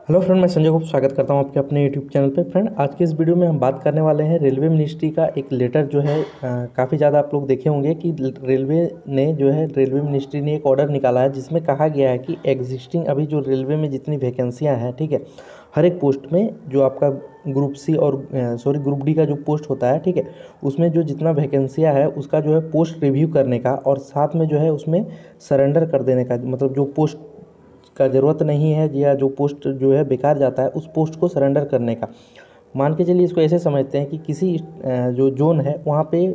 Hello friend, मैं संजय गुप्ता स्वागत करता हूं आपके अपने यूट्यूब चैनल पे। फ्रेंड, आज के इस वीडियो में हम बात करने वाले हैं रेलवे मिनिस्ट्री का एक लेटर जो है काफ़ी ज़्यादा आप लोग देखे होंगे कि रेलवे मिनिस्ट्री ने एक ऑर्डर निकाला है जिसमें कहा गया है कि एग्जिस्टिंग अभी जो रेलवे में जितनी वैकेंसियां हैं, ठीक है, हर एक पोस्ट में जो आपका ग्रुप सी और ग्रुप डी का जो पोस्ट होता है, ठीक है, उसमें जो जितना वैकेंसियाँ है उसका जो है पोस्ट रिव्यू करने का और साथ में जो है उसमें सरेंडर कर देने का, मतलब जो पोस्ट का ज़रूरत नहीं है या जो पोस्ट जो है बेकार जाता है उस पोस्ट को सरेंडर करने का। मान के चलिए, इसको ऐसे समझते हैं कि किसी जो जोन है वहाँ पे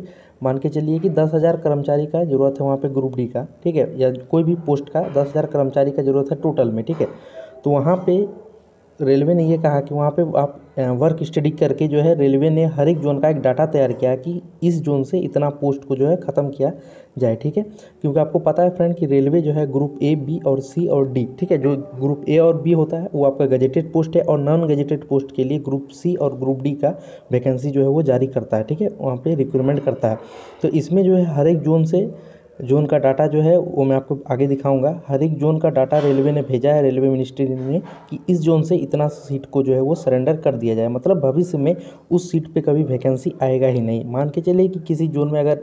मान के चलिए कि 10,000 कर्मचारी का ज़रूरत है वहाँ पे ग्रुप डी का, ठीक है, या कोई भी पोस्ट का 10,000 कर्मचारी का ज़रूरत है टोटल में, ठीक है। तो वहाँ पे रेलवे ने ये कहा कि वहाँ पे आप वर्क स्टडी करके जो है रेलवे ने हर एक जोन का एक डाटा तैयार किया कि इस जोन से इतना पोस्ट को जो है ख़त्म किया जाए, ठीक है। क्योंकि आपको पता है फ्रेंड कि रेलवे जो है ग्रुप ए, बी और सी और डी, ठीक है, जो ग्रुप ए और बी होता है वो आपका गजेटेड पोस्ट है और नॉन गजेटेड पोस्ट के लिए ग्रुप सी और ग्रुप डी का वैकेंसी जो है वो जारी करता है, ठीक है, वहाँ पे रिक्रूटमेंट करता है। तो इसमें जो है हर एक जोन का डाटा जो है वो मैं आपको आगे दिखाऊंगा। हर एक जोन का डाटा रेलवे ने भेजा है रेलवे मिनिस्ट्री ने कि इस जोन से इतना सीट को जो है वो सरेंडर कर दिया जाए, मतलब भविष्य में उस सीट पे कभी वैकेंसी आएगा ही नहीं। मान के चलिए कि किसी जोन में अगर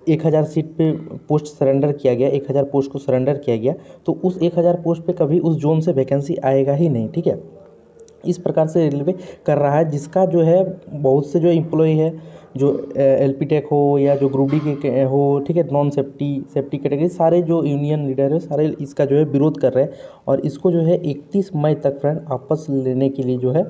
1,000 सीट पे पोस्ट सरेंडर किया गया, 1,000 पोस्ट को सरेंडर किया गया, तो उस 1,000 पोस्ट पे कभी उस जोन से वैकेंसी आएगा ही नहीं, ठीक है। इस प्रकार से रेलवे कर रहा है, जिसका जो है बहुत से जो एम्प्लॉय है, जो एलपी टेक हो या जो ग्रुप डी के हो, ठीक है, नॉन सेफ्टी कैटेगरी, सारे जो यूनियन लीडर है सारे इसका जो है विरोध कर रहे हैं और इसको जो है 31 मई तक फ्रेंड वापस लेने के लिए जो है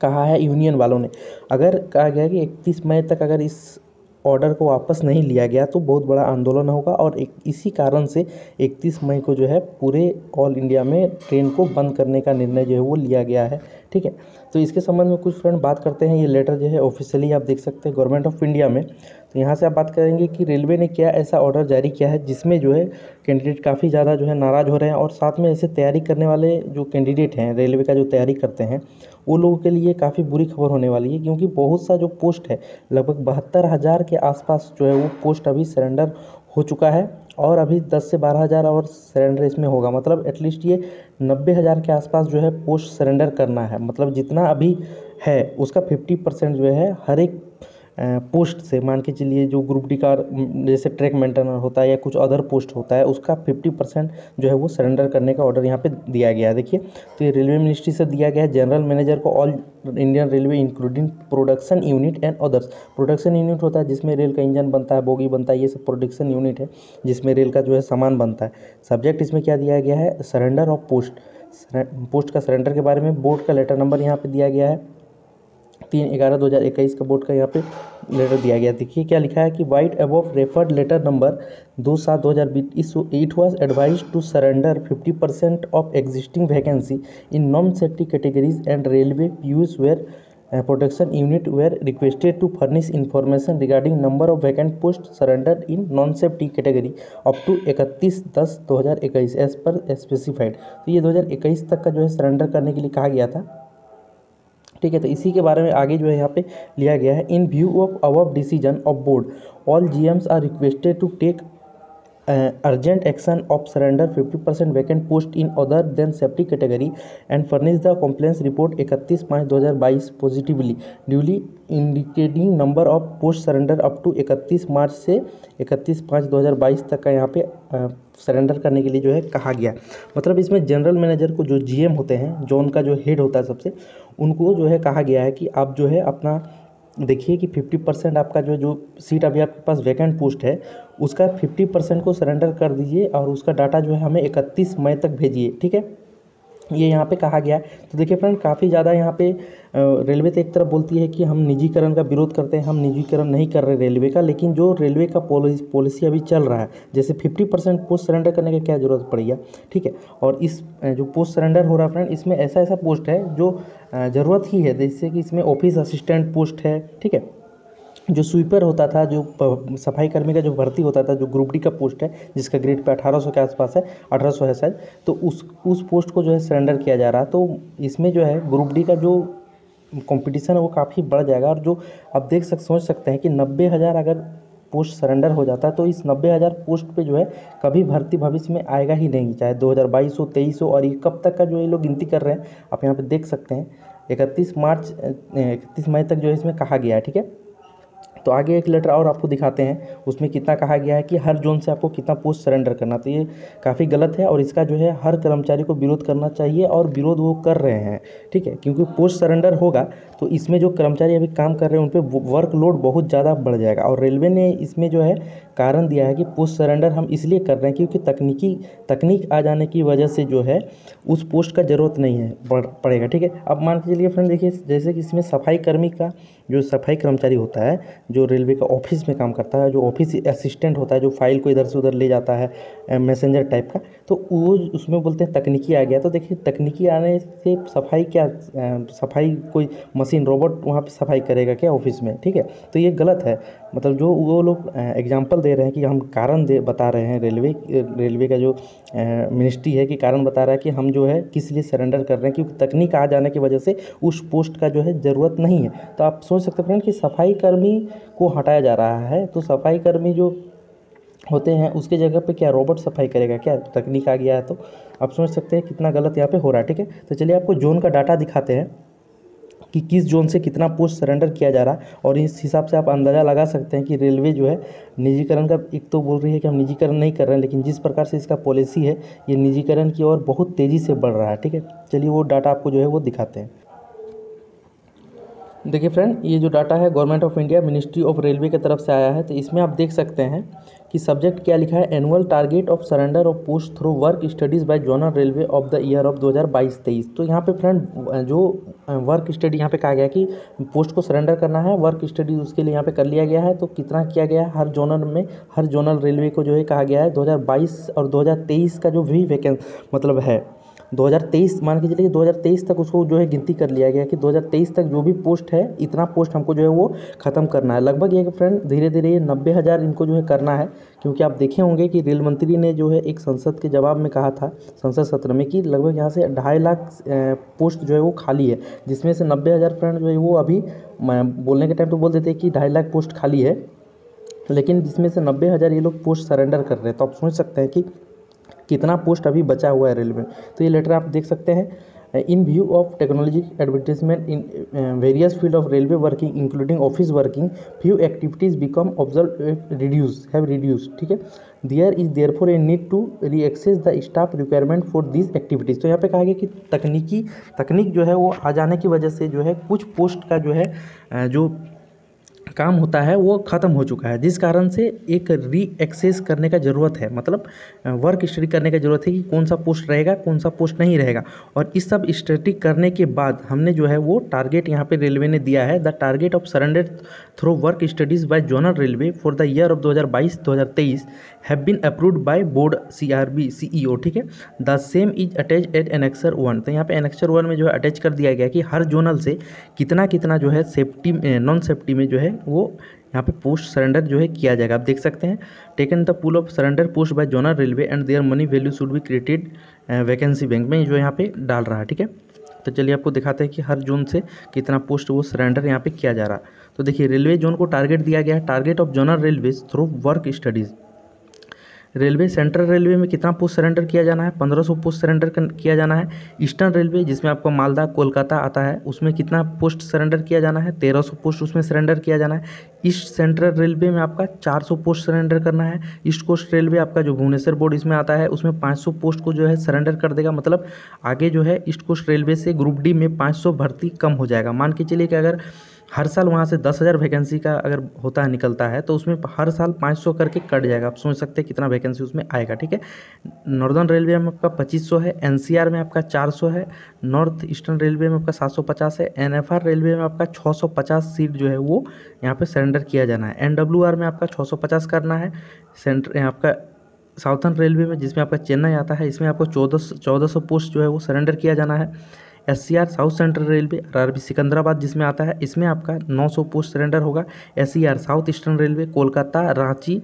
कहा है यूनियन वालों ने। अगर कहा गया कि 31 मई तक अगर इस ऑर्डर को वापस नहीं लिया गया तो बहुत बड़ा आंदोलन होगा और इसी कारण से 31 मई को जो है पूरे ऑल इंडिया में ट्रेन को बंद करने का निर्णय जो है वो लिया गया है, ठीक है। तो इसके संबंध में कुछ फ्रेंड बात करते हैं। ये लेटर जो है ऑफिशियली आप देख सकते हैं गवर्नमेंट ऑफ इंडिया में। तो यहाँ से आप बात करेंगे कि रेलवे ने क्या ऐसा ऑर्डर जारी किया है जिसमें जो है कैंडिडेट काफ़ी ज़्यादा जो है नाराज़ हो रहे हैं और साथ में ऐसे तैयारी करने वाले जो कैंडिडेट हैं रेलवे का जो तैयारी करते हैं वो लोगों के लिए काफ़ी बुरी खबर होने वाली है, क्योंकि बहुत सा जो पोस्ट है लगभग 72,000 के आसपास जो है वो पोस्ट अभी सरेंडर हो चुका है और अभी 10 से 12,000 और सरेंडर इसमें होगा, मतलब एटलीस्ट ये 90,000 के आसपास जो है पोस्ट सरेंडर करना है। मतलब जितना अभी है उसका 50% जो है हर एक पोस्ट से, मान के चलिए जो ग्रुप डी का जैसे ट्रैक मेंटेनर होता है या कुछ अदर पोस्ट होता है उसका 50% जो है वो सरेंडर करने का ऑर्डर यहाँ पे दिया गया है। देखिए, तो ये रेलवे मिनिस्ट्री से दिया गया है जनरल मैनेजर को, all Indian railway including production unit and others. Production unit होता है जिसमें रेल का इंजन बनता है, बोगी बनता है, ये सब प्रोडक्शन यूनिट है जिसमें रेल का जो है सामान बनता है। सब्जेक्ट इसमें क्या दिया गया है, सरेंडर ऑफ पोस्ट का सरेंडर के बारे में बोर्ड का लेटर नंबर यहाँ पे दिया गया है 3/11/2021 का बोर्ड का यहाँ पे लेटर दिया गया। देखिए क्या लिखा है कि vide above referred letter number 2/7/2020 it was advise to surrender 50% of existing vacancy in non safety categories and railway PUs where production unit were requested to furnish information regarding number of vacant post surrendered in non safety category up to 31/10/2021 as per specified. तो ये 2021 तक का जो है surrender करने के लिए कहा गया था, ठीक है। तो इसी के बारे में आगे जो है यहाँ पे लिया गया है, in view of above decision of board all GMs are requested to take urgent action of surrender 50% vacant post in other than safety category and furnish the complaints report 31/5/2022 positively duly indicating number of post surrender up to 31 March से 31/5/2022 तक का यहाँ पे surrender करने के लिए जो है कहा गया। मतलब इसमें जनरल मैनेजर को, जो जीएम होते हैं, जोन का जो हेड होता है सबसे, उनको जो है कहा गया है कि आप जो है अपना देखिए कि 50% आपका जो सीट अभी आपके पास वैकेंट पोस्ट है उसका 50% को सरेंडर कर दीजिए और उसका डाटा जो है हमें 31 मई तक भेजिए, ठीक है। ये यहाँ पे कहा गया है। तो देखिए फ्रेंड, काफ़ी ज़्यादा यहाँ पे रेलवे तो एक तरफ बोलती है कि हम निजीकरण का विरोध करते हैं, हम निजीकरण नहीं कर रहे रेलवे का, लेकिन जो रेलवे का पॉलिसी अभी चल रहा है, जैसे 50% पोस्ट सरेंडर करने की क्या ज़रूरत पड़ी है, ठीक है। और इस जो पोस्ट सरेंडर हो रहा है फ्रेंड, इसमें ऐसा ऐसा पोस्ट है जो ज़रूरत ही है, जैसे कि इसमें ऑफिस असिस्टेंट पोस्ट है, ठीक है, जो स्वीपर होता था, जो सफाई कर्मी का जो भर्ती होता था, जो ग्रुप डी का पोस्ट है जिसका ग्रेड पे 1800 के आसपास है, 1800 है शायद, तो उस पोस्ट को जो है सरेंडर किया जा रहा है। तो इसमें जो है ग्रुप डी का जो कंपटीशन है वो काफ़ी बढ़ जाएगा और जो आप सोच सकते हैं कि 90,000 अगर पोस्ट सरेंडर हो जाता है तो इस 90,000 पोस्ट पे जो है कभी भर्ती भविष्य में आएगा ही नहीं, चाहे 2022 हो, 23 हो। और ये कब तक का जो ये लोग गिनती कर रहे हैं आप यहाँ पे देख सकते हैं, 31 मई तक जो है इसमें कहा गया है, ठीक है। तो आगे एक लेटर और आपको दिखाते हैं, उसमें कितना कहा गया है कि हर जोन से आपको कितना पोस्ट सरेंडर करना। तो ये काफ़ी गलत है और इसका जो है हर कर्मचारी को विरोध करना चाहिए और विरोध वो कर रहे हैं, ठीक है। क्योंकि पोस्ट सरेंडर होगा तो इसमें जो कर्मचारी अभी काम कर रहे हैं उन पर वर्कलोड बहुत ज़्यादा बढ़ जाएगा। और रेलवे ने इसमें जो है कारण दिया है कि पोस्ट सरेंडर हम इसलिए कर रहे हैं क्योंकि तकनीक आ जाने की वजह से जो है उस पोस्ट का ज़रूरत नहीं है पड़ेगा, ठीक है। अब मान के चलिए फ्रेंड, देखिए जैसे कि इसमें सफाई कर्मी का जो सफाई कर्मचारी होता है, जो रेलवे का ऑफिस में काम करता है, जो ऑफिस असिस्टेंट होता है, जो फाइल को इधर से उधर ले जाता है मैसेंजर टाइप का, तो वो उसमें बोलते हैं तकनीकी आ गया। तो देखिए तकनीकी आने से सफाई कोई मशीन रोबोट वहाँ पे सफाई करेगा क्या ऑफिस में, ठीक है। तो ये गलत है। मतलब जो वो लोग एग्जांपल दे रहे हैं कि हम कारण बता रहे हैं, रेलवे का जो मिनिस्ट्री है कि कारण बता रहा है कि हम जो है किस लिए सरेंडर कर रहे हैं, क्योंकि तकनीक आ जाने की वजह से उस पोस्ट का जो है ज़रूरत नहीं है। तो आप सोच सकते हैं फ्रेंड कि सफाई कर्मी को हटाया जा रहा है, तो सफाई कर्मी जो होते हैं उसके जगह पे क्या रोबोट सफाई करेगा क्या, तकनीक आ गया है। तो आप सोच सकते हैं कितना गलत यहाँ पे हो रहा है, ठीक है। तो चलिए आपको जोन का डाटा दिखाते हैं कि किस जोन से कितना पोस्ट सरेंडर किया जा रहा है, और इस हिसाब से आप अंदाज़ा लगा सकते हैं कि रेलवे जो है निजीकरण का, एक तो बोल रही है कि हम निजीकरण नहीं कर रहे हैं, लेकिन जिस प्रकार से इसका पॉलिसी है ये निजीकरण की ओर बहुत तेज़ी से बढ़ रहा है, ठीक है। चलिए वो डाटा आपको जो है वो दिखाते हैं। देखिए फ्रेंड, ये जो डाटा है government of India ministry of railway की तरफ से आया है। तो इसमें आप देख सकते हैं कि सब्जेक्ट क्या लिखा है, annual target of surrender of post through work studies by zonal railway of the year of 2022-23। तो यहाँ पे फ्रेंड जो वर्क स्टडी यहाँ पे कहा गया कि पोस्ट को सरेंडर करना है, वर्क स्टडी उसके लिए यहाँ पे कर लिया गया है। तो कितना किया गया है हर जोनल में, हर जोनल रेलवे को जो है कहा गया है 2022 और 2023 का जो भी मतलब है 2023 मान के चलिए 2023 तक उसको जो है गिनती कर लिया गया कि 2023 तक जो भी पोस्ट है इतना पोस्ट हमको जो है वो ख़त्म करना है। लगभग ये फ्रेंड धीरे धीरे ये 90,000 इनको जो है करना है, क्योंकि आप देखे होंगे कि रेल मंत्री ने जो है एक संसद के जवाब में कहा था, संसद सत्र में, कि लगभग यहाँ से 2.5 लाख पोस्ट जो है वो खाली है, जिसमें से 90,000 फ्रेंड जो है वो अभी बोलने के टाइम तो बोल देते हैं कि 2.5 लाख पोस्ट खाली है, लेकिन जिसमें से 90,000 ये लोग पोस्ट सरेंडर कर रहे हैं। तो आप सोच सकते हैं कि कितना पोस्ट अभी बचा हुआ है रेलवे में। तो ये लेटर आप देख सकते हैं, in view of technology advertisement in various field of railway working including office working, few activities become observe reduce, ठीक है। There is therefore a need to reassess the staff requirement for this activities. तो यहाँ पे कहा गया कि तकनीक जो है वो आ जाने की वजह से जो है कुछ पोस्ट का जो है जो काम होता है वो ख़त्म हो चुका है, जिस कारण से एक री एक्सेस करने का ज़रूरत है, मतलब वर्क स्टडी करने का ज़रूरत है कि कौन सा पोस्ट रहेगा कौन सा पोस्ट नहीं रहेगा। और इस सब स्टडी करने के बाद हमने जो है वो टारगेट यहाँ पे रेलवे ने दिया है, the target of surrender through work studies by zonal railway for the year of 2022-2023 have been approved by board CRB CEO, ठीक है। The same is attach at annexure 1। तो यहाँ पे एनेक्सर 1 में जो है अटैच कर दिया गया कि हर जोनल से कितना कितना जो है सेफ्टी नॉन सेफ्टी में जो है वो यहाँ पे पोस्ट सरेंडर जो है किया जाएगा। आप देख सकते हैं, taken the pool of surrender post by zonal railway and their money value should be created vacancy bank में जो यहाँ पे डाल रहा है, ठीक है। तो चलिए आपको दिखाते हैं कि हर जोन से कितना पोस्ट वो सरेंडर यहाँ पे किया जा रहा है। तो देखिए रेलवे जोन को टारगेट दिया गया है, target of zonal railways through work studies. Railway central railway में कितना पोस्ट सरेंडर किया जाना है, 1500 पोस्ट सरेंडर किया जाना है। ईस्टर्न रेलवे जिसमें आपको मालदा कोलकाता आता है उसमें कितना पोस्ट सरेंडर किया जाना है, 1300 पोस्ट उसमें सरेंडर किया जाना है। ईस्ट सेंट्रल रेलवे में आपका 400 पोस्ट सरेंडर करना है। ईस्ट कोस्ट रेलवे आपका जो भुवनेश्वर बोर्ड इसमें आता है उसमें 500 पोस्ट को जो है सरेंडर कर देगा। मतलब आगे जो है ईस्ट कोस्ट रेलवे से ग्रुप डी में 500 भर्ती कम हो जाएगा। मान के चलिए कि अगर हर साल वहाँ से 10,000 वैकेंसी का अगर होता है निकलता है तो उसमें हर साल 500 करके कट जाएगा। आप सोच सकते हैं कितना वैकेंसी उसमें आएगा, ठीक है। नॉर्दर्न रेलवे में आपका 2500 है, NCR में आपका 400 है, नॉर्थ ईस्टर्न रेलवे में आपका 750 है, NFR रेलवे में आपका 650 सीट जो है वो यहाँ पे सरेंडर किया जाना है। NWR में आपका 650 करना है। आपका साउथर्न रेलवे में जिसमें आपका चेन्नई आता है इसमें आपको 1400 पोस्ट जो है वो सरेंडर किया जाना है। SCR south central railway RRB Secunderabad जिसमें आता है इसमें आपका 900 पोस्ट सरेंडर होगा। SER south eastern railway Kolkata Ranchi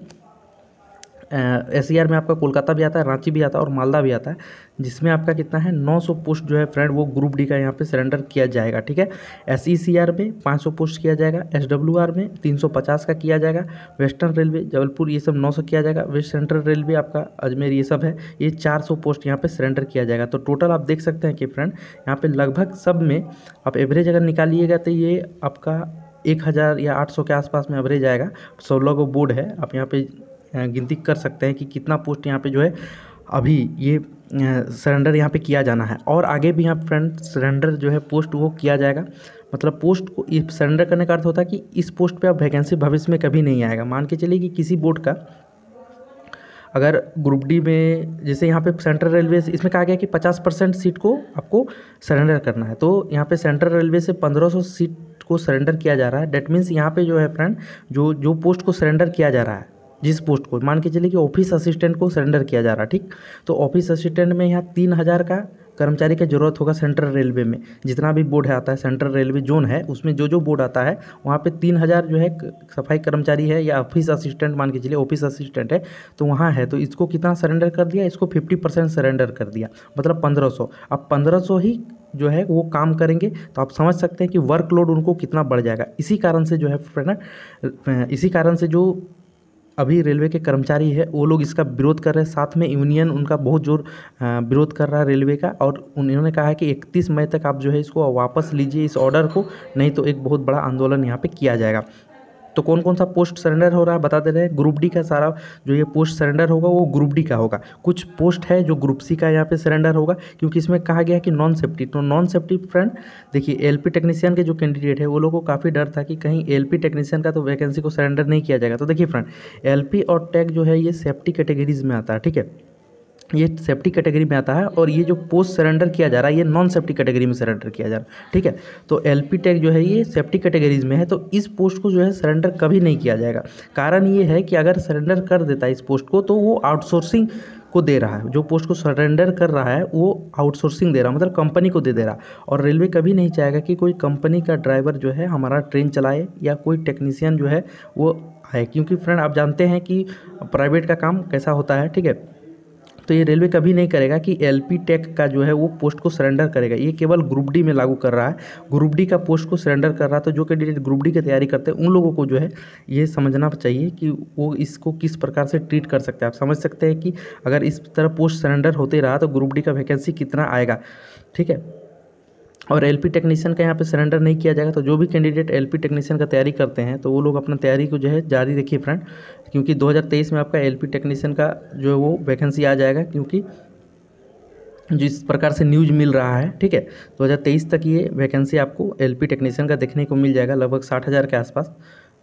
SCR में आपका कोलकाता भी आता है, रांची भी आता है और मालदा भी आता है, जिसमें आपका कितना है 900 पोस्ट जो है फ्रेंड वो ग्रुप डी का यहाँ पे सरेंडर किया जाएगा। ठीक है, SECR में 500 पोस्ट किया जाएगा, SWR में 350 का किया जाएगा, वेस्टर्न रेलवे जबलपुर ये सब 900 किया जाएगा, वेस्ट सेंट्रल रेलवे आपका अजमेर ये सब है, ये 400 पोस्ट यहाँ पे सरेंडर किया जाएगा। तो टोटल आप देख सकते हैं कि फ्रेंड यहाँ पे लगभग सब में आप एवरेज अगर निकालिएगा तो ये आपका 1000 या 800 के आसपास में एवरेज आएगा। 16 को बोर्ड है, आप यहाँ पे गिनती कर सकते हैं कि कितना पोस्ट यहाँ पे जो है अभी ये सरेंडर यहाँ पे किया जाना है, और आगे भी यहाँ फ्रेंड सरेंडर जो है पोस्ट वो किया जाएगा। मतलब पोस्ट को ये सरेंडर करने का अर्थ होता है कि इस पोस्ट पे आप वैकेंसी भविष्य में कभी नहीं आएगा। मान के चलिए कि किसी बोर्ड का अगर ग्रुप डी में, जैसे यहाँ पे सेंट्रल रेलवे इसमें कहा गया कि 50% सीट को आपको सरेंडर करना है, तो यहाँ पे सेंट्रल रेलवे से 1500 सीट को सरेंडर किया जा रहा है। डेट मीन्स यहाँ पे जो है फ्रेंड जो पोस्ट को सरेंडर किया जा रहा है, जिस पोस्ट को मान के चलिए कि ऑफिस असिस्टेंट को सरेंडर किया जा रहा है, ठीक, तो ऑफिस असिस्टेंट में यहाँ 3000 का कर्मचारी की ज़रूरत होगा। सेंट्रल रेलवे में जितना भी बोर्ड है आता है, सेंट्रल रेलवे जोन है उसमें जो बोर्ड आता है वहाँ पे 3000 जो है सफाई कर्मचारी है या ऑफिस असिस्टेंट, मान के चलिए ऑफिस असिस्टेंट है तो वहाँ है। तो इसको कितना सरेंडर कर दिया, इसको 50% सरेंडर कर दिया, मतलब 1500। अब 1500 ही जो है वो काम करेंगे, तो आप समझ सकते हैं कि वर्कलोड उनको कितना बढ़ जाएगा। इसी कारण से जो है फ्रेंड, इसी कारण से जो अभी रेलवे के कर्मचारी है वो लोग इसका विरोध कर रहे हैं। साथ में यूनियन उनका बहुत जोर विरोध कर रहा है रेलवे का, और उन्होंने कहा है कि 31 मई तक आप जो है इसको वापस लीजिए इस ऑर्डर को, नहीं तो एक बहुत बड़ा आंदोलन यहाँ पे किया जाएगा। तो कौन कौन सा पोस्ट सरेंडर हो रहा है बता दे रहे हैं। ग्रुप डी का सारा जो ये पोस्ट सरेंडर होगा वो ग्रुप डी का होगा। कुछ पोस्ट है जो ग्रुप सी का यहाँ पे सरेंडर होगा, क्योंकि इसमें कहा गया है कि नॉन सेफ्टी। तो नॉन सेफ्टी फ्रेंड देखिए, एलपी टेक्नीशियन के जो कैंडिडेट है वो लोगों को काफ़ी डर था कि कहीं एलपी टेक्नीशियन का तो वैकेंसी को सरेंडर नहीं किया जाएगा। तो देखिए फ्रेंड, एलपी और टेक जो है ये सेफ्टी कैटेगरीज में आता है, ठीक है, ये सेफ्टी कैटेगरी में आता है, और ये जो पोस्ट सरेंडर किया जा रहा है ये नॉन सेफ्टी कैटेगरी में सरेंडर किया जा रहा है, ठीक है। तो एलपी टेक जो है ये सेफ्टी कैटेगरीज में है, तो इस पोस्ट को जो है सरेंडर कभी नहीं किया जाएगा। कारण ये है कि अगर सरेंडर कर देता है इस पोस्ट को तो वो आउटसोर्सिंग को दे रहा है, जो पोस्ट को सरेंडर कर रहा है वो आउटसोर्सिंग दे रहा है, मतलब कंपनी को दे रहा। और रेलवे कभी नहीं चाहेगा कि कोई कंपनी का ड्राइवर जो है हमारा ट्रेन चलाए या कोई टेक्नीशियन जो है वो आए, क्योंकि फ्रेंड आप जानते हैं कि प्राइवेट का काम कैसा होता है, ठीक है। तो ये रेलवे कभी नहीं करेगा कि एलपी टेक का जो है वो पोस्ट को सरेंडर करेगा, ये केवल ग्रुप डी में लागू कर रहा है। ग्रुप डी का पोस्ट को सरेंडर कर रहा है, तो जो कैंडिडेट ग्रुप डी की तैयारी करते हैं उन लोगों को जो है ये समझना चाहिए कि वो इसको किस प्रकार से ट्रीट कर सकते हैं। आप समझ सकते हैं कि अगर इस तरह पोस्ट सरेंडर होते रहा तो ग्रुप डी का वैकेंसी कितना आएगा, ठीक है। और एलपी टेक्नीशियन का यहाँ पे सरेंडर नहीं किया जाएगा। तो जो भी कैंडिडेट एलपी टेक्नीशियन का तैयारी करते हैं तो वो लोग अपना तैयारी को जो है जारी रखिए फ्रेंड, क्योंकि 2023 में आपका एलपी टेक्नीशियन का जो है वो वैकेंसी आ जाएगा, क्योंकि जिस प्रकार से न्यूज़ मिल रहा है, ठीक है, 2023 तक ये वैकेंसी आपको एलपी टेक्नीशियन का देखने को मिल जाएगा, लगभग 60,000 के आसपास।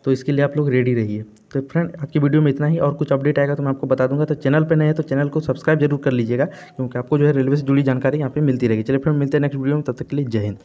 तो इसके लिए आप लोग रेडी रहिए। तो फ्रेंड आज की वीडियो में इतना ही, और कुछ अपडेट आएगा तो मैं आपको बता दूंगा। तो चैनल पे नए हैं तो चैनल को सब्सक्राइब जरूर कर लीजिएगा, क्योंकि आपको जो है रेलवे से जुड़ी जानकारी यहाँ पे मिलती रहेगी। चलिए फ्रेंड, मिलते हैं नेक्स्ट वीडियो में, तब तक के लिए जय हिंद।